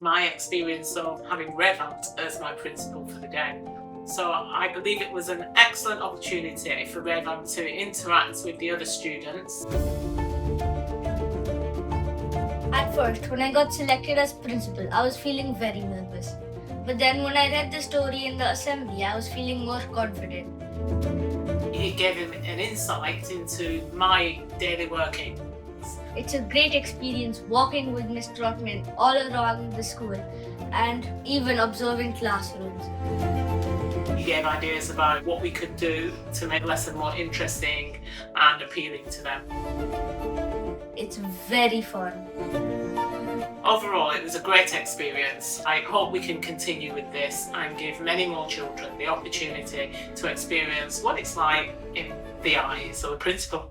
my experience of having Reyvantt as my principal for the day. So I believe it was an excellent opportunity for Reyvantt to interact with the other students. At first, when I got selected as principal, I was feeling very nervous. But then when I read the story in the assembly, I was feeling more confident. It gave him an insight into my daily working. It's a great experience walking with Ms Trotman all around the school and even observing classrooms. He gave ideas about what we could do to make the lesson more interesting and appealing to them. It's very fun. Overall, it was a great experience. I hope we can continue with this and give many more children the opportunity to experience what it's like in the eyes of a principal.